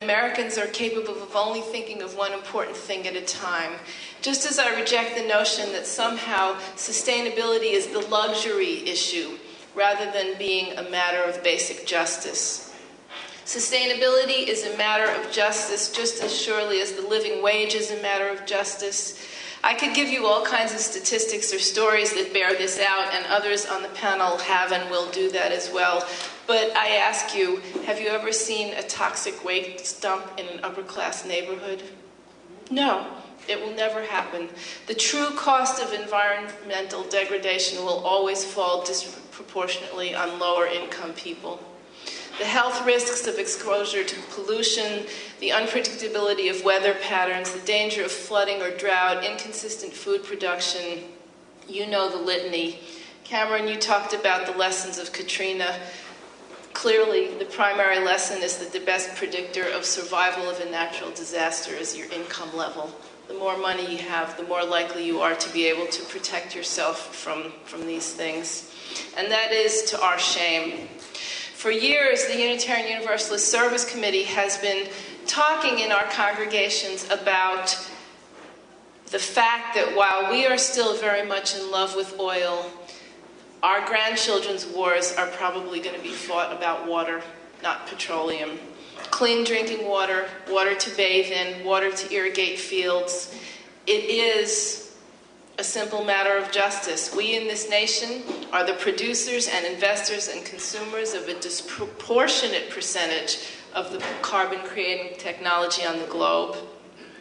Americans are capable of only thinking of one important thing at a time. Just as I reject the notion that somehow sustainability is the luxury issue rather than being a matter of basic justice. Sustainability is a matter of justice just as surely as the living wage is a matter of justice. I could give you all kinds of statistics or stories that bear this out, and others on the panel have and will do that as well. But I ask you, have you ever seen a toxic waste dump in an upper-class neighborhood? No, it will never happen. The true cost of environmental degradation will always fall disproportionately on lower-income people. The health risks of exposure to pollution, the unpredictability of weather patterns, the danger of flooding or drought, inconsistent food production, you know the litany. Cameron, you talked about the lessons of Katrina. Clearly, the primary lesson is that the best predictor of survival of a natural disaster is your income level. The more money you have, the more likely you are to be able to protect yourself from these things. And that is to our shame. For years, the Unitarian Universalist Service Committee has been talking in our congregations about the fact that while we are still very much in love with oil, our grandchildren's wars are probably going to be fought about water, not petroleum. Clean drinking water, water to bathe in, water to irrigate fields. It is a simple matter of justice. We in this nation are the producers and investors and consumers of a disproportionate percentage of the carbon-creating technology on the globe.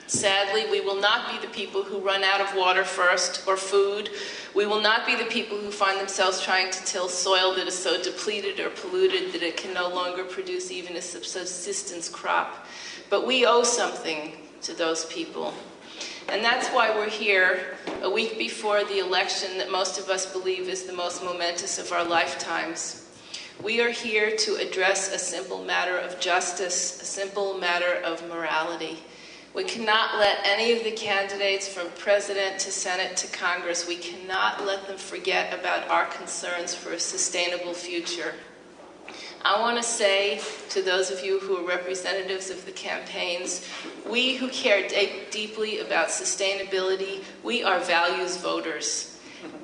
Sadly, we will not be the people who run out of water first or food. We will not be the people who find themselves trying to till soil that is so depleted or polluted that it can no longer produce even a subsistence crop. But we owe something to those people. And that's why we're here a week before the election that most of us believe is the most momentous of our lifetimes. We are here to address a simple matter of justice, a simple matter of morality. We cannot let any of the candidates from president to Senate to Congress, we cannot let them forget about our concerns for a sustainable future. I want to say to those of you who are representatives of the campaigns, we who care deeply about sustainability, we are values voters.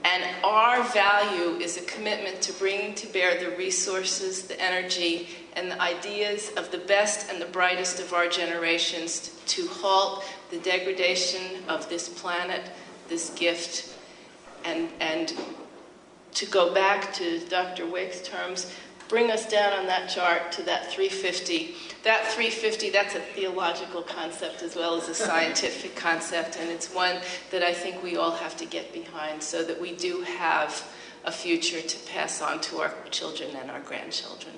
And our value is a commitment to bringing to bear the resources, the energy, and the ideas of the best and the brightest of our generations to halt the degradation of this planet, this gift, and to go back to Dr. Wake's terms, bring us down on that chart to that 350. That 350, that's a theological concept as well as a scientific concept, and it's one that I think we all have to get behind so that we do have a future to pass on to our children and our grandchildren.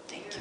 Thank you.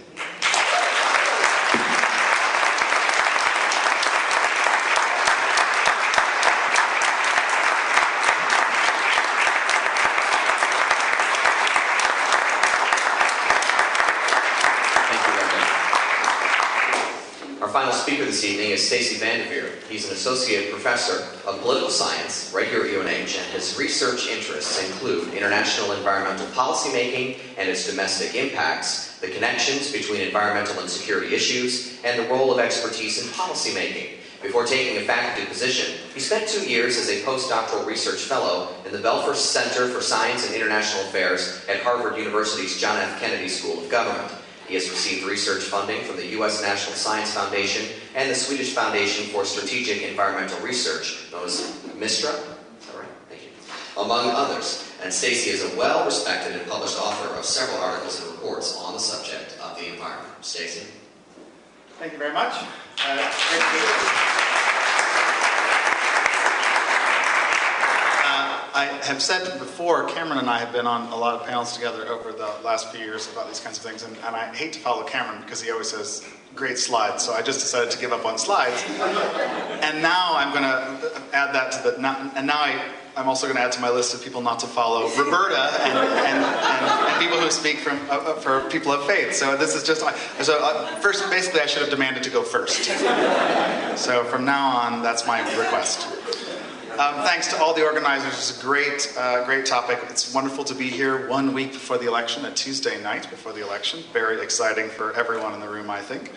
Our final speaker this evening is Stacy Vanderveer. He's an associate professor of political science right here at UNH, and his research interests include international environmental policymaking and its domestic impacts, the connections between environmental and security issues, and the role of expertise in policymaking. Before taking a faculty position, he spent 2 years as a postdoctoral research fellow in the Belfer Center for Science and International Affairs at Harvard University's John F. Kennedy School of Government. He has received research funding from the U.S. National Science Foundation and the Swedish Foundation for Strategic Environmental Research, known as MISTRA. Is that right? Thank you. Among others. And Stacy is a well-respected and published author of several articles and reports on the subject of the environment. Stacy. Thank you very much. I have said before, Cameron and I have been on a lot of panels together over the last few years about these kinds of things, and I hate to follow Cameron because he always says great slides, so I just decided to give up on slides. And now I'm going to add that to the, I'm also going to add to my list of people not to follow, Roberta and people who speak for people of faith. So this is just, first, basically I should have demanded to go first. So from now on, that's my request. Thanks to all the organizers. It's a great topic. It's wonderful to be here 1 week before the election, a Tuesday night before the election. Very exciting for everyone in the room, I think.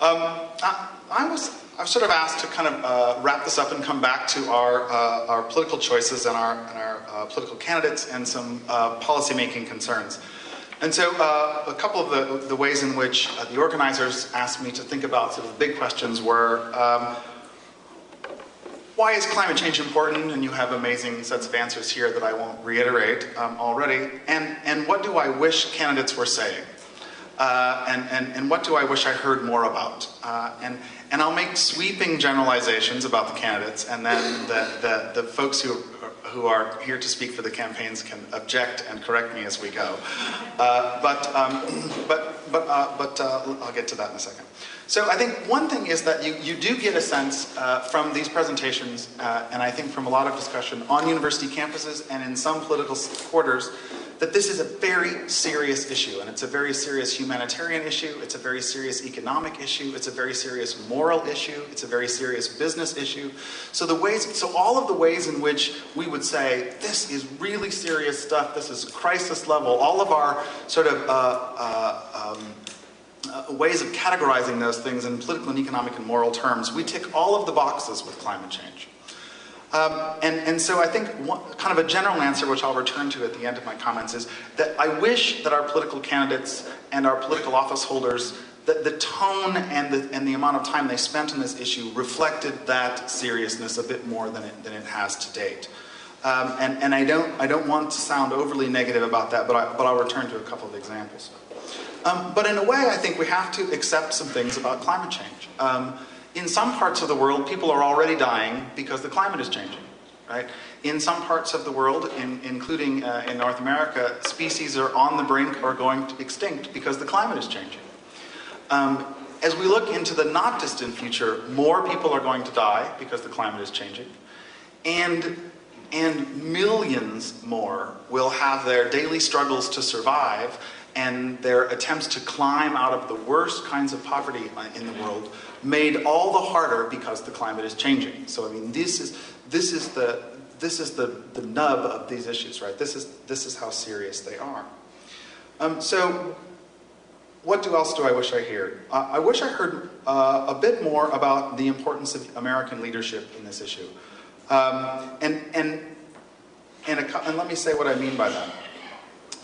I was sort of asked to kind of wrap this up and come back to our political choices and our political candidates and some policy-making concerns. And so a couple of the ways in which the organizers asked me to think about sort of big questions were, why is climate change important? And you have amazing sets of answers here that I won't reiterate already. And what do I wish candidates were saying? And what do I wish I heard more about? And I'll make sweeping generalizations about the candidates, and then the folks who are here to speak for the campaigns can object and correct me as we go. But I'll get to that in a second. So I think one thing is that you do get a sense from these presentations, and I think from a lot of discussion on university campuses and in some political quarters, that this is a very serious issue, and it's a very serious humanitarian issue, it's a very serious economic issue, it's a very serious moral issue, it's a very serious business issue. So all of the ways in which we would say, this is really serious stuff, this is crisis level, all of our sort of ways of categorizing those things in political and economic and moral terms, we tick all of the boxes with climate change. And so I think kind of a general answer, which I'll return to at the end of my comments, is that I wish that our political candidates and our political office holders, that the tone and the amount of time they spent on this issue reflected that seriousness a bit more than it has to date. And I don't want to sound overly negative about that, but I'll return to a couple of examples. But in a way, I think we have to accept some things about climate change. In some parts of the world, people are already dying because the climate is changing, right? In some parts of the world, including in North America, species are on the brink or going to extinct because the climate is changing. As we look into the not distant future, more people are going to die because the climate is changing. And millions more will have their daily struggles to survive and their attempts to climb out of the worst kinds of poverty in the world made all the harder because the climate is changing. So I mean, this is the nub of these issues, right? This is how serious they are. So what else do I wish I heard? I wish I heard a bit more about the importance of American leadership in this issue. And let me say what I mean by that.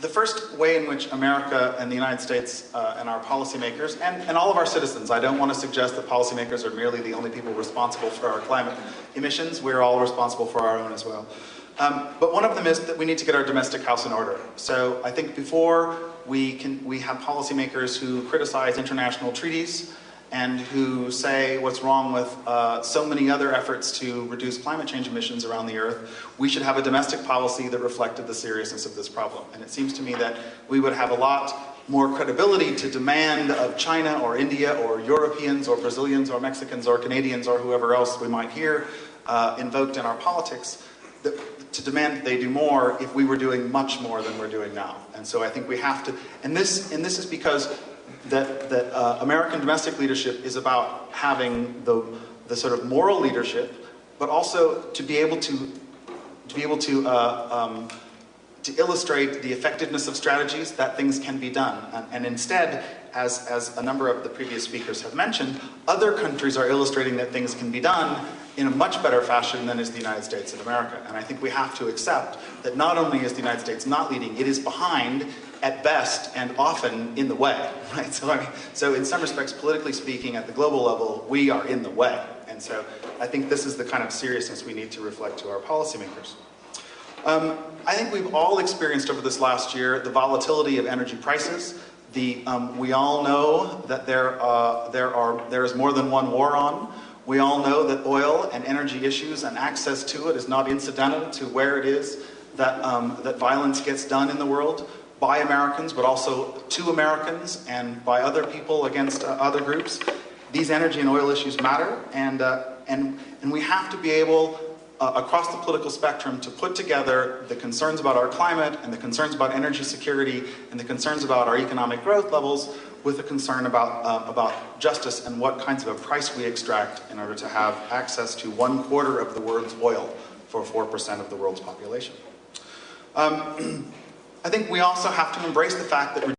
The first way in which America and the United States and our policymakers and all of our citizens, I don't want to suggest that policymakers are merely the only people responsible for our climate emissions. We're all responsible for our own as well. But one of them is that we need to get our domestic house in order. So I think before we have policymakers who criticize international treaties and who say what's wrong with so many other efforts to reduce climate change emissions around the earth, we should have a domestic policy that reflected the seriousness of this problem. And it seems to me that we would have a lot more credibility to demand of China or India or Europeans or Brazilians or Mexicans or Canadians or whoever else we might hear invoked in our politics, to demand that they do more if we were doing much more than we're doing now. And so I think we have to, and this is because that American domestic leadership is about having the sort of moral leadership, but also to be able to illustrate the effectiveness of strategies that things can be done. And instead, as a number of the previous speakers have mentioned, other countries are illustrating that things can be done in a much better fashion than is the United States of America. And I think we have to accept that not only is the United States not leading, it is behind at best and often in the way, right? So in some respects, politically speaking, at the global level, we are in the way. And so I think this is the kind of seriousness we need to reflect to our policymakers. I think we've all experienced over this last year the volatility of energy prices. We all know that there is more than one war on. We all know that oil and energy issues and access to it is not incidental to where it is that violence gets done in the world by Americans, but also to Americans and by other people against other groups. These energy and oil issues matter, and we have to be able, across the political spectrum, to put together the concerns about our climate and the concerns about energy security and the concerns about our economic growth levels with a concern about justice and what kinds of a price we extract in order to have access to 1/4 of the world's oil for 4% of the world's population. I think we also have to embrace the fact that